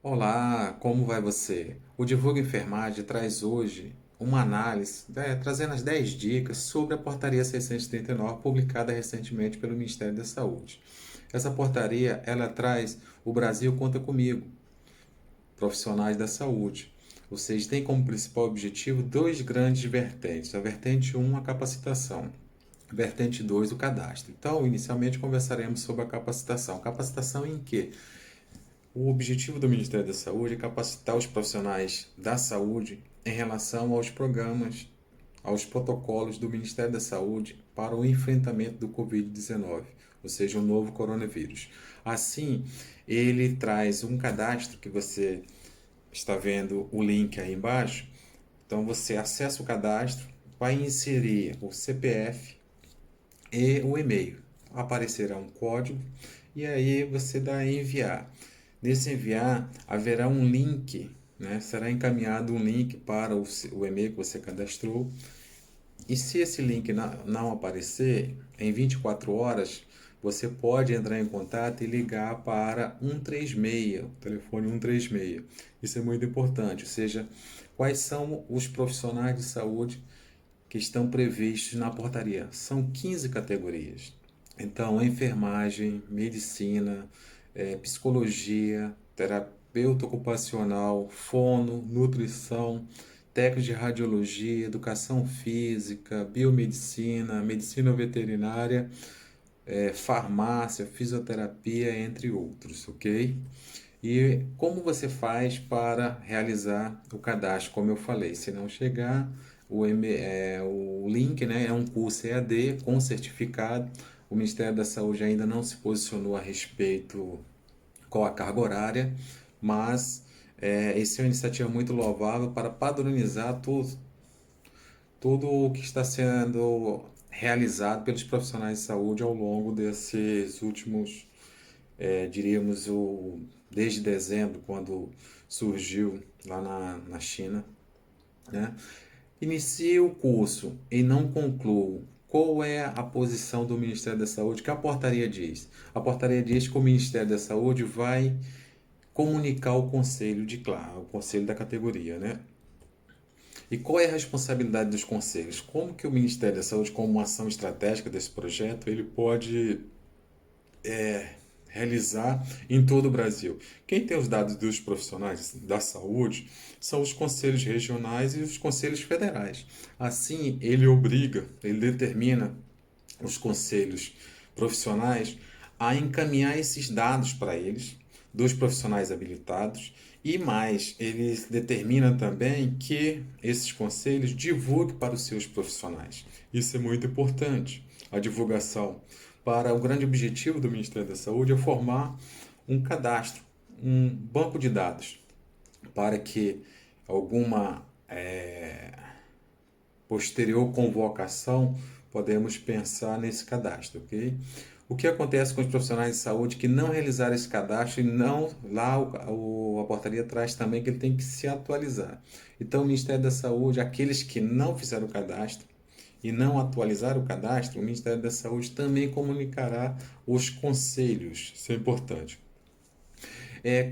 Olá, como vai você? O Divulga Enfermagem traz hoje uma análise, trazendo as 10 dicas sobre a Portaria 639, publicada recentemente pelo Ministério da Saúde. Essa portaria, ela traz o Brasil Conta Comigo, profissionais da saúde. Ou seja, tem como principal objetivo dois grandes vertentes. A vertente 1, a capacitação. Vertente 2, o cadastro. Então, inicialmente conversaremos sobre a capacitação. Capacitação em quê? O objetivo do Ministério da Saúde é capacitar os profissionais da saúde em relação aos programas, aos protocolos do Ministério da Saúde para o enfrentamento do Covid-19, ou seja, o novo coronavírus. Assim, ele traz um cadastro que você está vendo o link aí embaixo. Então, você acessa o cadastro, vai inserir o CPF e o e-mail. Aparecerá um código e aí você dá em enviar. Nesse enviar, haverá um link, né? Será encaminhado um link para o e-mail que você cadastrou. E se esse link não aparecer, em 24 horas, você pode entrar em contato e ligar para 136, o telefone 136. Isso é muito importante, ou seja, quais são os profissionais de saúde que estão previstos na portaria? São 15 categorias. Então, enfermagem, medicina, psicologia, terapeuta ocupacional, fono, nutrição, técnico de radiologia, educação física, biomedicina, medicina veterinária, farmácia, fisioterapia, entre outros, ok? E como você faz para realizar o cadastro? Como eu falei, se não chegar, o link, né, é um curso EAD com certificado. O Ministério da Saúde ainda não se posicionou a respeito com a carga horária, mas essa é uma iniciativa muito louvável para padronizar tudo o que está sendo realizado pelos profissionais de saúde ao longo desses últimos, diríamos, desde dezembro, quando surgiu lá na China, né? Inicie o curso e não concluo. Qual é a posição do Ministério da Saúde? Que a portaria diz? A portaria diz que o Ministério da Saúde vai comunicar ao conselho de claro, o conselho da categoria, né? E qual é a responsabilidade dos conselhos? Como que o Ministério da Saúde, como uma ação estratégica desse projeto, ele pode realizar em todo o Brasil? Quem tem os dados dos profissionais da saúde são os conselhos regionais e os conselhos federais. Assim, ele determina os conselhos profissionais a encaminhar esses dados para eles, dos profissionais habilitados, e mais, ele determina também que esses conselhos divulguem para os seus profissionais. Isso é muito importante, a divulgação. Para o grande objetivo do Ministério da Saúde é formar um cadastro, um banco de dados, para que alguma posterior convocação, podemos pensar nesse cadastro, ok? O que acontece com os profissionais de saúde que não realizaram esse cadastro e não, lá a portaria traz também que ele tem que se atualizar. Então, o Ministério da Saúde, aqueles que não fizeram o cadastro e não atualizaram o cadastro, o Ministério da Saúde também comunicará os conselhos. Isso é importante.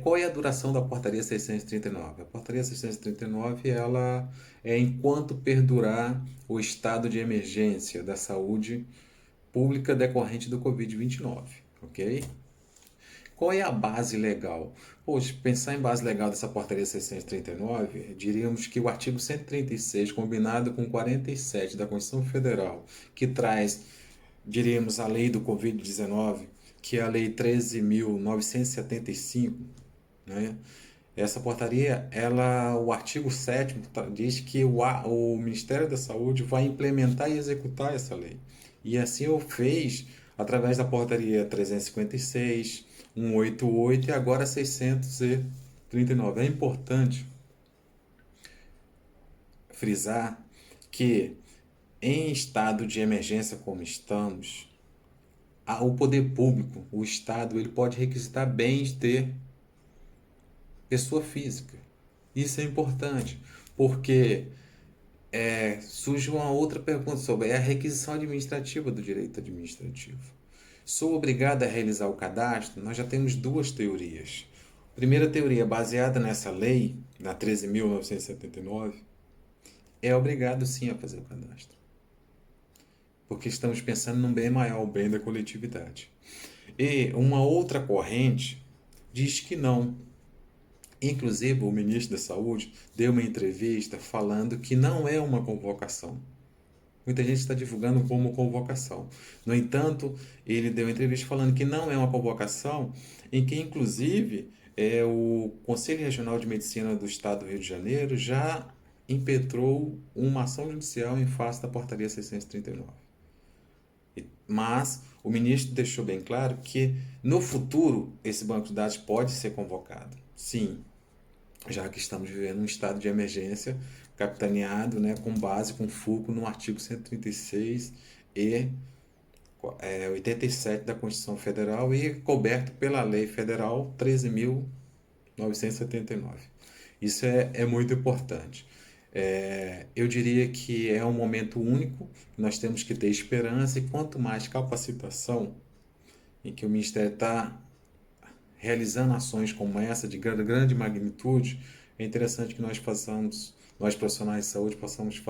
Qual é a duração da portaria 639? A portaria 639 ela é enquanto perdurar o estado de emergência da saúde pública decorrente do Covid-19, ok? Qual é a base legal? Poxa, pensar em base legal dessa portaria 639, diríamos que o artigo 136, combinado com 47 da Constituição Federal, que traz, diríamos, a lei do Covid-19, que é a lei 13.975, né? Essa portaria, o artigo 7º diz que o Ministério da Saúde vai implementar e executar essa lei. E assim o fez através da portaria 356, 188 e agora 639. É importante frisar que em estado de emergência como estamos, o poder público, o Estado, ele pode requisitar bens de pessoa física. Isso é importante, porque surge uma outra pergunta sobre a requisição administrativa do direito administrativo. Sou obrigado a realizar o cadastro? Nós já temos duas teorias. Primeira teoria baseada nessa lei, na 13.979, é obrigado sim a fazer o cadastro. Porque estamos pensando num bem maior, o bem da coletividade. E uma outra corrente diz que não. Inclusive, o ministro da Saúde deu uma entrevista falando que não é uma convocação. Muita gente está divulgando como convocação. No entanto, ele deu uma entrevista falando que não é uma convocação, em que, inclusive, o Conselho Regional de Medicina do Estado do Rio de Janeiro já impetrou uma ação judicial em face da portaria 639. Mas o ministro deixou bem claro que, no futuro, esse banco de dados pode ser convocado. Sim, já que estamos vivendo um estado de emergência capitaneado, né, com base, com foco no artigo 136 e 87 da Constituição Federal e coberto pela Lei Federal 13.979. Isso é muito importante. Eu diria que é um momento único, nós temos que ter esperança e quanto mais capacitação em que o Ministério está realizando ações como essa de grande magnitude, é interessante que nós façamos, nós profissionais de saúde possamos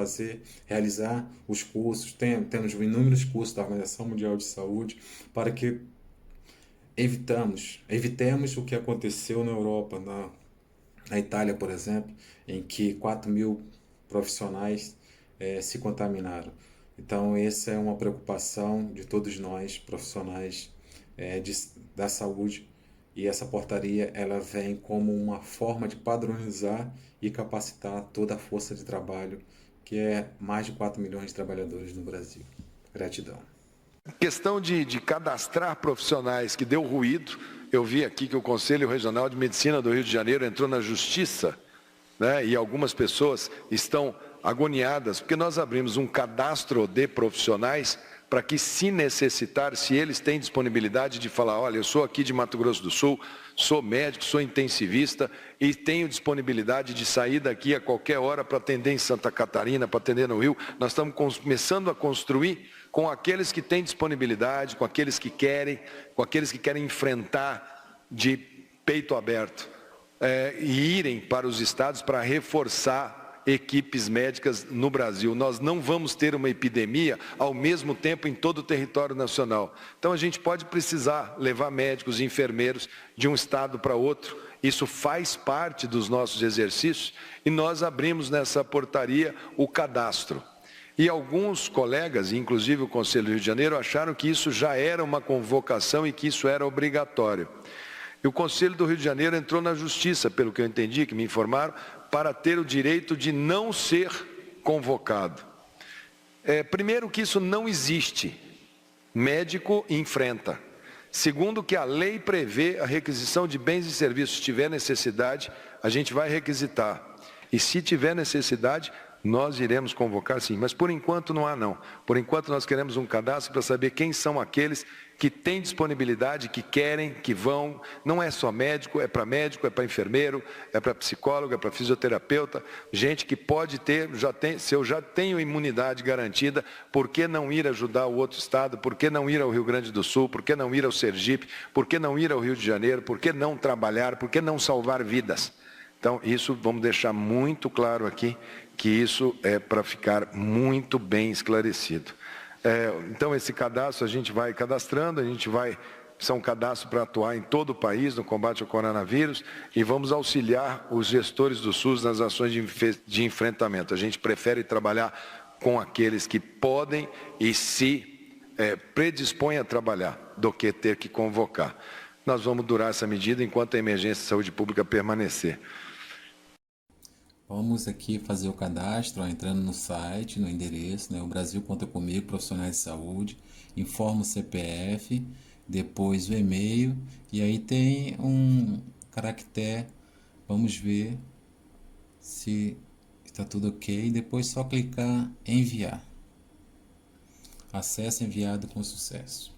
realizar os cursos, temos inúmeros cursos da Organização Mundial de Saúde para que evitemos o que aconteceu na Europa, na Itália, por exemplo, em que 4.000 profissionais se contaminaram. Então, essa é uma preocupação de todos nós, profissionais da saúde, e essa portaria ela vem como uma forma de padronizar e capacitar toda a força de trabalho, que é mais de 4 milhões de trabalhadores no Brasil. Gratidão. Questão de cadastrar profissionais que deu ruído. Eu vi aqui que o Conselho Regional de Medicina do Rio de Janeiro entrou na justiça, né? E algumas pessoas estão agoniadas, porque nós abrimos um cadastro de profissionais para que, se necessitar, se eles têm disponibilidade de falar, olha, eu sou aqui de Mato Grosso do Sul, sou médico, sou intensivista e tenho disponibilidade de sair daqui a qualquer hora para atender em Santa Catarina, para atender no Rio. Nós estamos começando a construir com aqueles que têm disponibilidade, com aqueles que querem enfrentar de peito aberto e irem para os estados para reforçar equipes médicas no Brasil. Nós não vamos ter uma epidemia ao mesmo tempo em todo o território nacional. Então a gente pode precisar levar médicos e enfermeiros de um estado para outro. Isso faz parte dos nossos exercícios e nós abrimos nessa portaria o cadastro. E alguns colegas, inclusive o Conselho do Rio de Janeiro, acharam que isso já era uma convocação e que isso era obrigatório. E o Conselho do Rio de Janeiro entrou na justiça, pelo que eu entendi, que me informaram, para ter o direito de não ser convocado. Primeiro que isso não existe. Médico enfrenta. Segundo que a lei prevê a requisição de bens e serviços. Se tiver necessidade, a gente vai requisitar. E se tiver necessidade, nós iremos convocar sim. Mas por enquanto não há não. Por enquanto nós queremos um cadastro para saber quem são aqueles que têm disponibilidade, que querem, que vão. Não é só médico, é para enfermeiro, é para psicólogo, é para fisioterapeuta. Gente que pode ter, se eu já tenho imunidade garantida, por que não ir ajudar o outro estado? Por que não ir ao Rio Grande do Sul? Por que não ir ao Sergipe? Por que não ir ao Rio de Janeiro? Por que não trabalhar? Por que não salvar vidas? Então, isso vamos deixar muito claro aqui, que isso é para ficar muito bem esclarecido. Então, esse cadastro a gente vai cadastrando, são cadastros para atuar em todo o país no combate ao coronavírus e vamos auxiliar os gestores do SUS nas ações de enfrentamento. A gente prefere trabalhar com aqueles que podem e se predispõem a trabalhar, do que ter que convocar. Nós vamos durar essa medida enquanto a emergência de saúde pública permanecer. Vamos aqui fazer o cadastro, entrando no site, no endereço, né? O Brasil Conta Comigo, profissionais de saúde, informa o CPF, depois o e-mail, e aí tem um caractere, vamos ver se está tudo ok, depois só clicar em enviar. Acesso enviado com sucesso.